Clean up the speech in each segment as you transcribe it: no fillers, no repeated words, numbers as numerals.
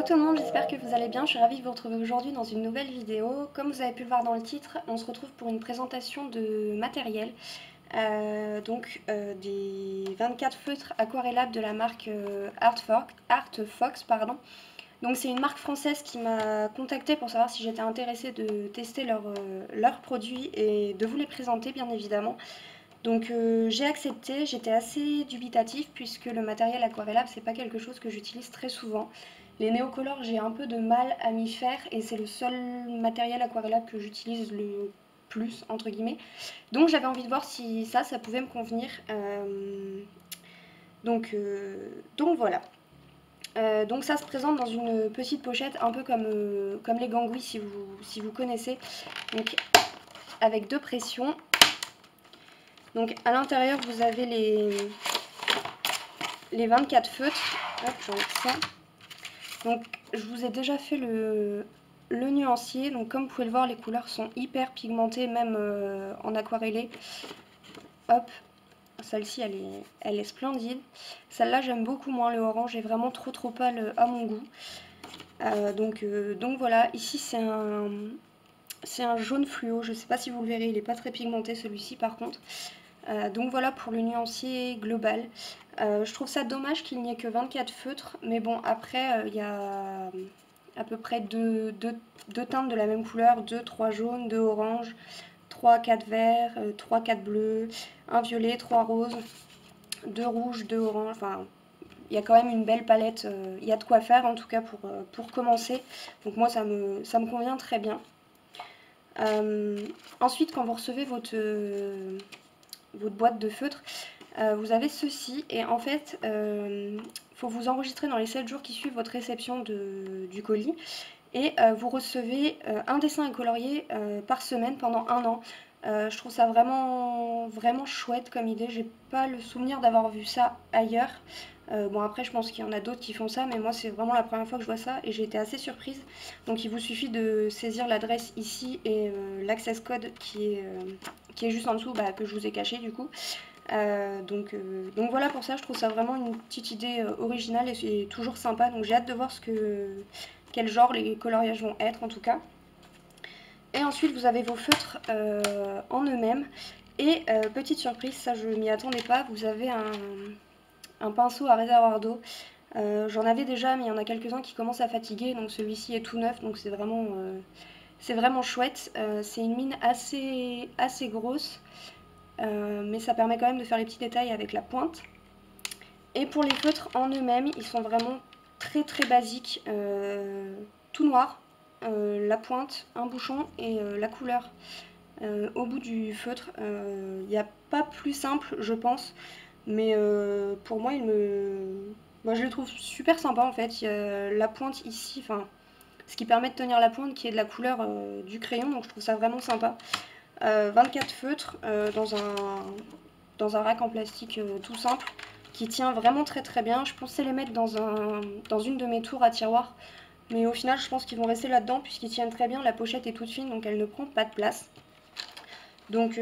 Hello tout le monde, j'espère que vous allez bien, je suis ravie de vous retrouver aujourd'hui dans une nouvelle vidéo. Comme vous avez pu le voir dans le titre, on se retrouve pour une présentation de matériel, des 24 feutres aquarellables de la marque Artfox. Donc c'est une marque française qui m'a contactée pour savoir si j'étais intéressée de tester leurs produits et de vous les présenter bien évidemment. Donc j'ai accepté, j'étais assez dubitative puisque le matériel aquarellable c'est pas quelque chose que j'utilise très souvent. Les néocolores j'ai un peu de mal à m'y faire et c'est le seul matériel aquarellable que j'utilise le plus entre guillemets. Donc j'avais envie de voir si ça pouvait me convenir. Donc voilà. Donc ça se présente dans une petite pochette un peu comme les gangouis si vous connaissez. Donc avec deux pressions. Donc à l'intérieur vous avez les 24 feutres. Hop, j'enlève ça. Donc je vous ai déjà fait le nuancier. Donc comme vous pouvez le voir, les couleurs sont hyper pigmentées, même en aquarellé. Hop, celle-ci elle est splendide. Celle-là j'aime beaucoup moins, le orange est vraiment trop pâle à mon goût. Donc voilà, ici c'est un jaune fluo, je ne sais pas si vous le verrez, il n'est pas très pigmenté celui-ci par contre. Donc voilà pour le nuancier global. Je trouve ça dommage qu'il n'y ait que 24 feutres, mais bon après il y a à peu près deux teintes de la même couleur, 2-3 jaunes, 2 oranges, 3-4 verts, 3-4 bleus, un violet, 3 roses, 2 rouges, 2 oranges, enfin il y a quand même une belle palette, il y a de quoi faire en tout cas pour commencer. Donc moi ça me convient très bien. Ensuite quand vous recevez votre boîte de feutre, vous avez ceci et en fait faut vous enregistrer dans les 7 jours qui suivent votre réception du colis et vous recevez un dessin et colorié par semaine pendant 1 an. Je trouve ça vraiment chouette comme idée, j'ai pas le souvenir d'avoir vu ça ailleurs. Bon après je pense qu'il y en a d'autres qui font ça, mais moi c'est vraiment la première fois que je vois ça et j'ai été assez surprise. Donc il vous suffit de saisir l'adresse ici et l'access code qui est juste en dessous, que je vous ai caché du coup. Donc voilà, pour ça je trouve ça vraiment une petite idée originale et c'est toujours sympa, donc j'ai hâte de voir quel genre les coloriages vont être en tout cas. Et ensuite vous avez vos feutres en eux-mêmes et petite surprise, ça je m'y attendais pas, vous avez un pinceau à réservoir d'eau. J'en avais déjà mais il y en a quelques-uns qui commencent à fatiguer, donc celui-ci est tout neuf, donc c'est vraiment chouette. C'est une mine assez grosse. Mais ça permet quand même de faire les petits détails avec la pointe. Et pour les feutres en eux-mêmes, ils sont vraiment très basiques, tout noir, la pointe, un bouchon et la couleur au bout du feutre. Il n'y a pas plus simple je pense, mais pour moi moi je le trouve super sympa en fait. Il y a la pointe ici, enfin ce qui permet de tenir la pointe qui est de la couleur du crayon, donc je trouve ça vraiment sympa. 24 feutres dans un rack en plastique tout simple qui tient vraiment très bien. Je pensais les mettre dans une de mes tours à tiroir, mais au final je pense qu'ils vont rester là-dedans puisqu'ils tiennent très bien. La pochette est toute fine donc elle ne prend pas de place. Donc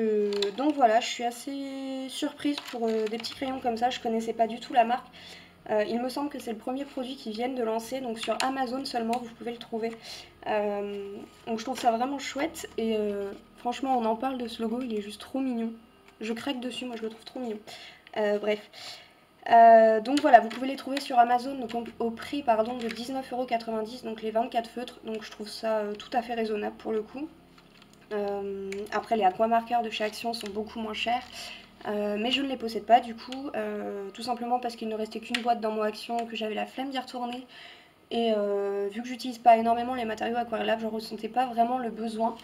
voilà, je suis assez surprise pour des petits crayons comme ça, je connaissais pas du tout la marque. Il me semble que c'est le premier produit qu'ils viennent de lancer, donc sur Amazon seulement vous pouvez le trouver. Donc je trouve ça vraiment chouette et franchement on en parle de ce logo, il est juste trop mignon. Je craque dessus, moi je le trouve trop mignon. Bref. Donc voilà, vous pouvez les trouver sur Amazon donc au prix de 19,90 €, donc les 24 feutres, donc je trouve ça tout à fait raisonnable pour le coup. Après les aquamarqueurs de chez Action sont beaucoup moins chers. Mais je ne les possède pas du coup, tout simplement parce qu'il ne restait qu'une boîte dans mon Action, que j'avais la flemme d'y retourner. Et vu que j'utilise pas énormément les matériaux aquarellables, je ne ressentais pas vraiment le besoin.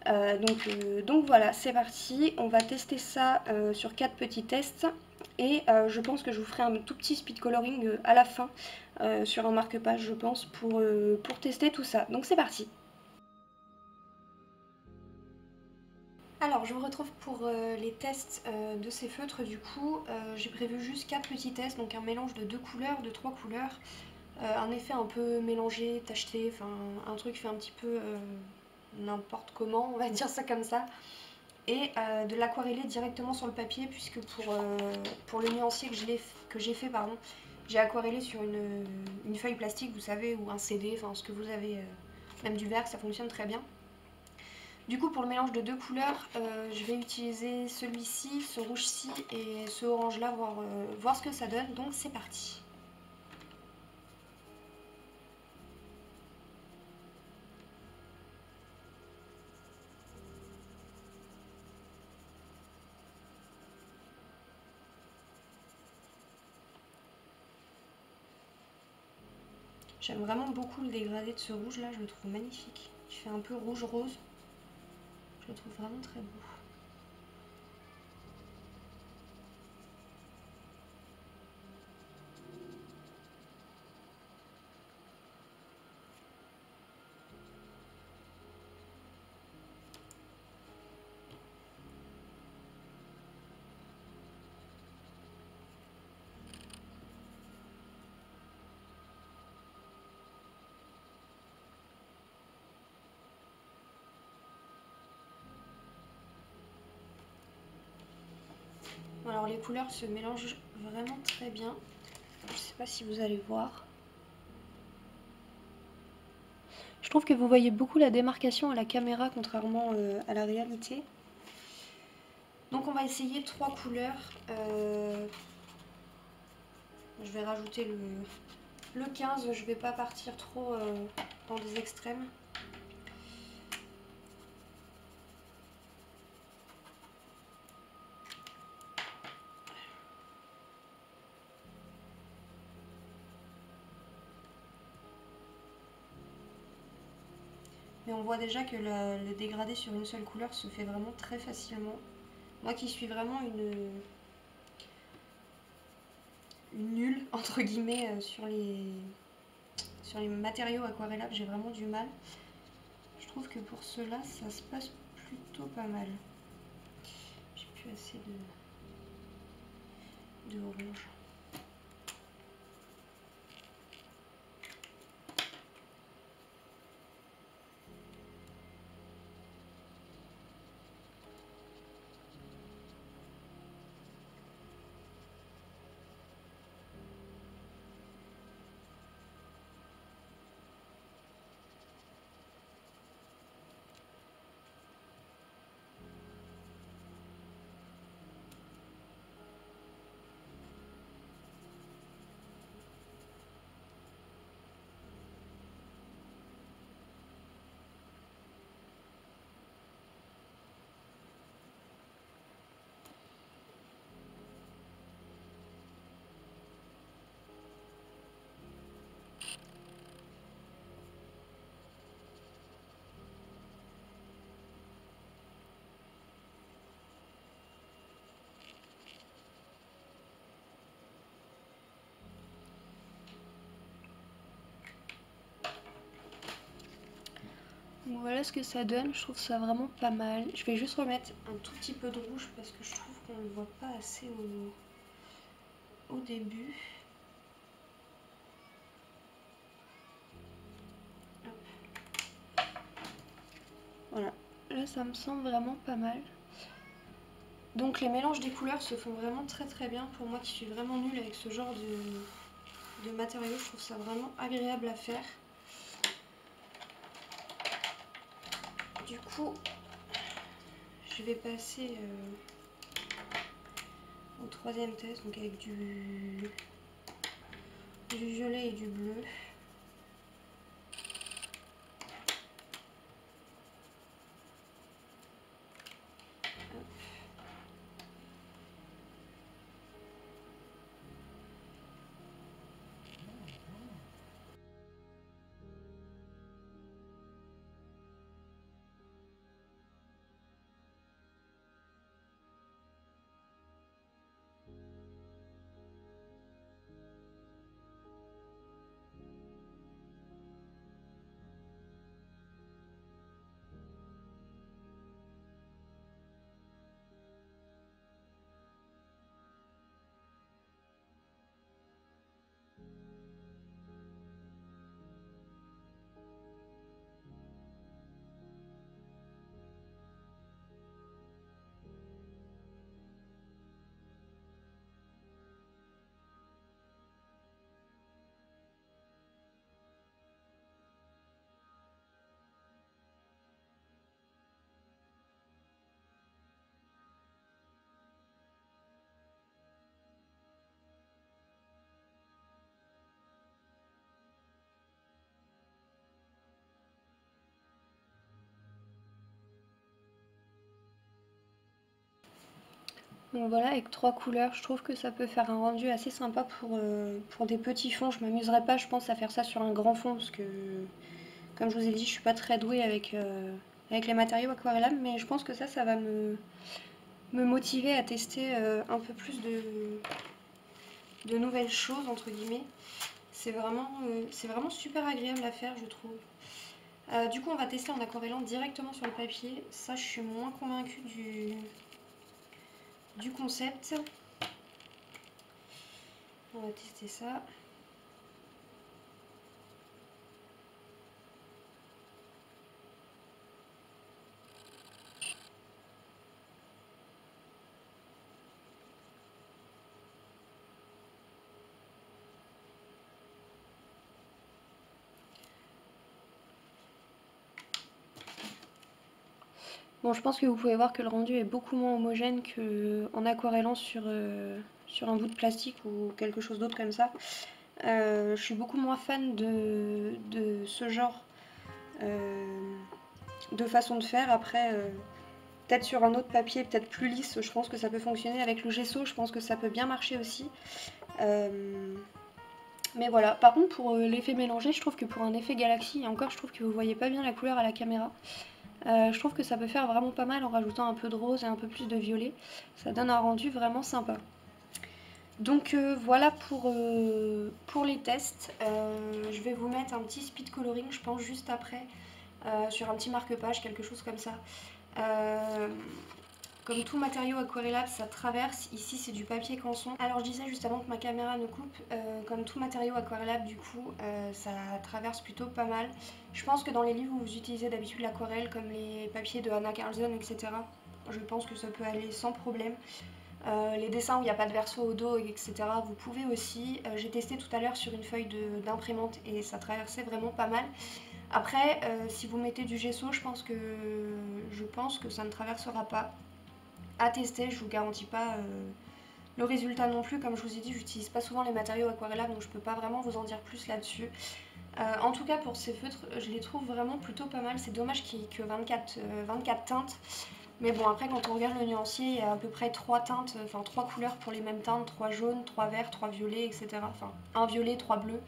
Donc voilà, c'est parti. On va tester ça sur 4 petits tests. Et je pense que je vous ferai un tout petit speed coloring à la fin sur un marque-page, je pense, pour tester tout ça. Donc c'est parti. Alors je vous retrouve pour les tests de ces feutres du coup. J'ai prévu juste 4 petits tests, donc un mélange de 2 couleurs, de 3 couleurs. Un effet un peu mélangé, tacheté, enfin un truc fait un petit peu n'importe comment, on va dire ça comme ça. Et de l'aquarellé directement sur le papier puisque pour le nuancier que j'ai fait, J'ai aquarellé sur une feuille plastique, vous savez, ou un CD, enfin ce que vous avez, même du verre, ça fonctionne très bien. Du coup, pour le mélange de deux couleurs, je vais utiliser celui-ci, ce rouge-ci et ce orange-là, voir ce que ça donne. Donc c'est parti. J'aime vraiment beaucoup le dégradé de ce rouge-là, je le trouve magnifique. Il fait un peu rouge-rose. Je le trouve vraiment très beau. Alors les couleurs se mélangent vraiment très bien. Je ne sais pas si vous allez voir. Je trouve que vous voyez beaucoup la démarcation à la caméra contrairement à la réalité. Donc on va essayer 3 couleurs. Je vais rajouter le 15, je ne vais pas partir trop dans des extrêmes. Mais on voit déjà que le dégradé sur une seule couleur se fait vraiment très facilement. Moi qui suis vraiment une nulle, entre guillemets, sur les matériaux aquarellables, j'ai vraiment du mal. Je trouve que pour cela, ça se passe plutôt pas mal. J'ai plus assez de orange. Donc voilà ce que ça donne, je trouve ça vraiment pas mal. Je vais juste remettre un tout petit peu de rouge parce que je trouve qu'on ne le voit pas assez au début. Hop. Voilà, là ça me semble vraiment pas mal. Donc les mélanges des couleurs se font vraiment très très bien. Pour moi qui suis vraiment nulle avec ce genre de matériaux, je trouve ça vraiment agréable à faire. Du coup, je vais passer au troisième test, donc avec du violet et du bleu. Donc voilà, avec 3 couleurs, je trouve que ça peut faire un rendu assez sympa pour des petits fonds. Je m'amuserais pas, je pense, à faire ça sur un grand fond parce que, comme je vous ai dit, je suis pas très douée avec les matériaux aquarellables, mais je pense que ça va me motiver à tester un peu plus de nouvelles choses, entre guillemets. C'est vraiment super agréable à faire, je trouve. Du coup, on va tester en aquarellant directement sur le papier. Ça, je suis moins convaincue du concept. On va tester ça. Bon, je pense que vous pouvez voir que le rendu est beaucoup moins homogène qu'en aquarellant sur un bout de plastique ou quelque chose d'autre comme ça. Je suis beaucoup moins fan de ce genre de façon de faire. Après, peut-être sur un autre papier, peut-être plus lisse, je pense que ça peut fonctionner. Avec le gesso, je pense que ça peut bien marcher aussi. Mais voilà, par contre pour l'effet mélangé, je trouve que pour un effet galaxie, et encore je trouve que vous voyez pas bien la couleur à la caméra, je trouve que ça peut faire vraiment pas mal en rajoutant un peu de rose et un peu plus de violet. Ça donne un rendu vraiment sympa. Donc voilà pour les tests. Je vais vous mettre un petit speed coloring, je pense, juste après, sur un petit marque-page, quelque chose comme ça. Comme tout matériau aquarellable, ça traverse. Ici, c'est du papier canson. Alors, je disais juste avant que ma caméra ne coupe, comme tout matériau aquarellable, du coup, ça traverse plutôt pas mal. Je pense que dans les livres où vous utilisez d'habitude l'aquarelle, comme les papiers de Anna Carlson, etc., je pense que ça peut aller sans problème. Les dessins où il n'y a pas de verso au dos, etc., vous pouvez aussi. J'ai testé tout à l'heure sur une feuille d'imprimante et ça traversait vraiment pas mal. Après, si vous mettez du gesso, je pense que ça ne traversera pas. À tester, je vous garantis pas le résultat non plus. Comme je vous ai dit, j'utilise pas souvent les matériaux aquarellables, donc je peux pas vraiment vous en dire plus là-dessus. En tout cas, pour ces feutres, je les trouve vraiment plutôt pas mal. C'est dommage qu'il n'y ait que 24 teintes. Mais bon, après, quand on regarde le nuancier, il y a à peu près 3 teintes, enfin 3 couleurs pour les mêmes teintes, 3 jaunes, 3 verts, 3 violets, etc. Enfin, un violet, 3 bleus.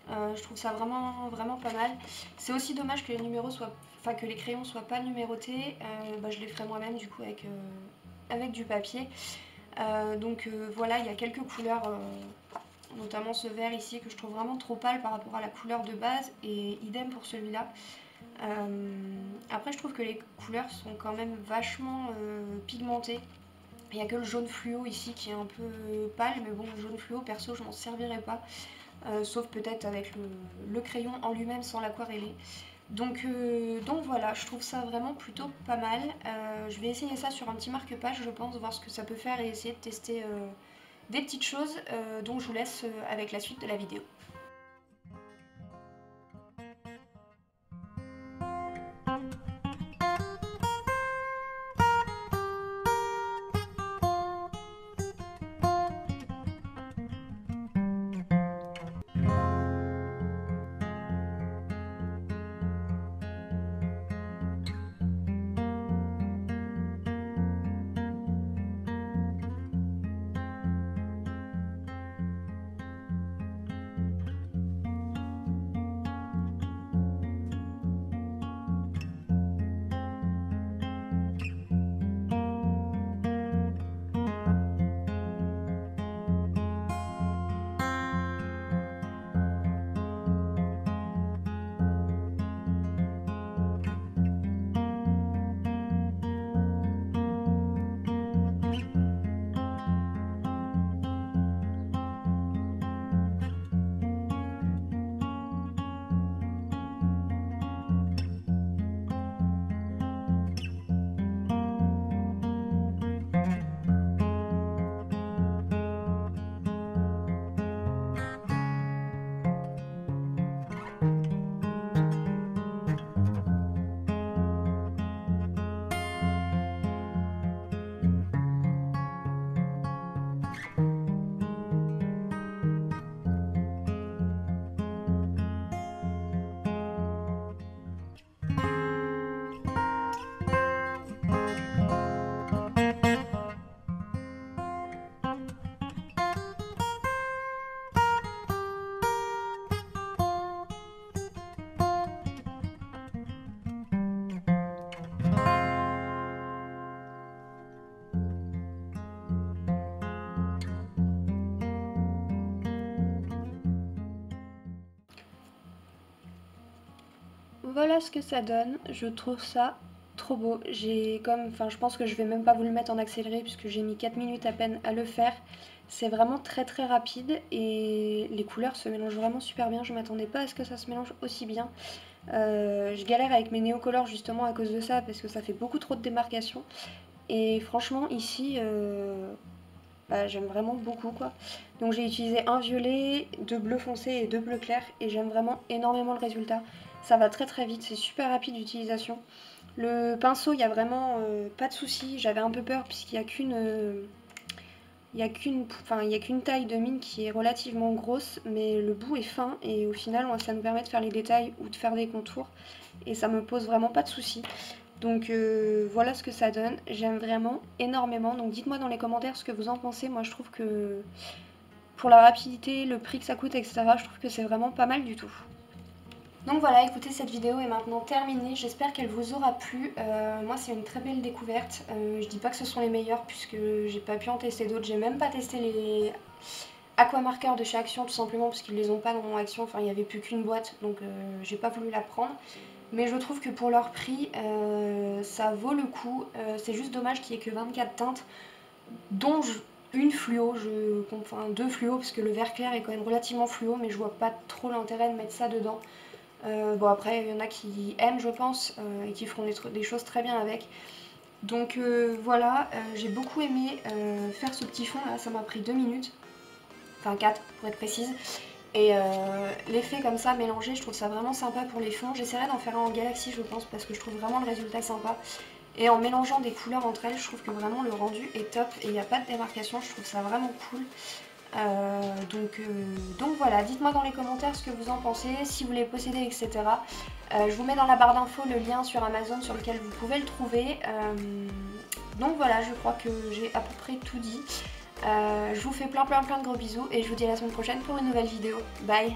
Je trouve ça vraiment, vraiment pas mal. C'est aussi dommage que les numéros soient, enfin que les crayons soient pas numérotés. Je les ferai moi-même du coup avec du papier. Voilà, il y a quelques couleurs, notamment ce vert ici que je trouve vraiment trop pâle par rapport à la couleur de base, et idem pour celui-là. Après, je trouve que les couleurs sont quand même vachement pigmentées. Il n'y a que le jaune fluo ici qui est un peu pâle, mais bon, le jaune fluo, perso, je m'en servirais pas. Sauf peut-être avec le crayon en lui-même sans l'aquareller. Donc voilà, je trouve ça vraiment plutôt pas mal. Je vais essayer ça sur un petit marque-page, je pense, voir ce que ça peut faire et essayer de tester des petites choses. Donc je vous laisse avec la suite de la vidéo. voilà ce que ça donne, je trouve ça trop beau. Je pense que je vais même pas vous le mettre en accéléré puisque j'ai mis 4 minutes à peine à le faire. C'est vraiment très très rapide et les couleurs se mélangent vraiment super bien. Je m'attendais pas à ce que ça se mélange aussi bien. Je galère avec mes néocolores justement à cause de ça parce que ça fait beaucoup trop de démarcation. Et franchement ici, j'aime vraiment beaucoup quoi. Donc j'ai utilisé un violet, deux bleus foncés et deux bleus clairs et j'aime vraiment énormément le résultat. Ça va très très vite, c'est super rapide d'utilisation. Le pinceau, il n'y a vraiment pas de souci. J'avais un peu peur puisqu'il n'y a qu'une taille de mine qui est relativement grosse, mais le bout est fin et au final ça nous permet de faire les détails ou de faire des contours et ça me pose vraiment pas de soucis. Donc voilà ce que ça donne, j'aime vraiment énormément, donc dites-moi dans les commentaires ce que vous en pensez. Moi je trouve que pour la rapidité, le prix que ça coûte, etc., je trouve que c'est vraiment pas mal du tout. Donc voilà, écoutez, cette vidéo est maintenant terminée, j'espère qu'elle vous aura plu. Moi c'est une très belle découverte, je dis pas que ce sont les meilleurs puisque j'ai pas pu en tester d'autres, j'ai même pas testé les aquamarqueurs de chez Action tout simplement parce qu'ils les ont pas dans mon Action, enfin il n'y avait plus qu'une boîte donc j'ai pas voulu la prendre. Mais je trouve que pour leur prix, ça vaut le coup, c'est juste dommage qu'il n'y ait que 24 teintes, dont une fluo, enfin deux fluos parce que le vert clair est quand même relativement fluo mais je vois pas trop l'intérêt de mettre ça dedans. Bon après il y en a qui aiment je pense et qui feront des choses très bien avec. Donc voilà, j'ai beaucoup aimé faire ce petit fond là, ça m'a pris 2 minutes, enfin 4 pour être précise. Et l'effet comme ça mélangé, je trouve ça vraiment sympa pour les fonds. J'essaierai d'en faire un en galaxie je pense parce que je trouve vraiment le résultat sympa. Et en mélangeant des couleurs entre elles, je trouve que vraiment le rendu est top et il n'y a pas de démarcation, je trouve ça vraiment cool. Donc voilà, dites-moi dans les commentaires ce que vous en pensez, si vous les possédez, etc. Je vous mets dans la barre d'infos le lien sur Amazon sur lequel vous pouvez le trouver. Donc voilà, je crois que j'ai à peu près tout dit. Je vous fais plein de gros bisous et je vous dis à la semaine prochaine pour une nouvelle vidéo. Bye!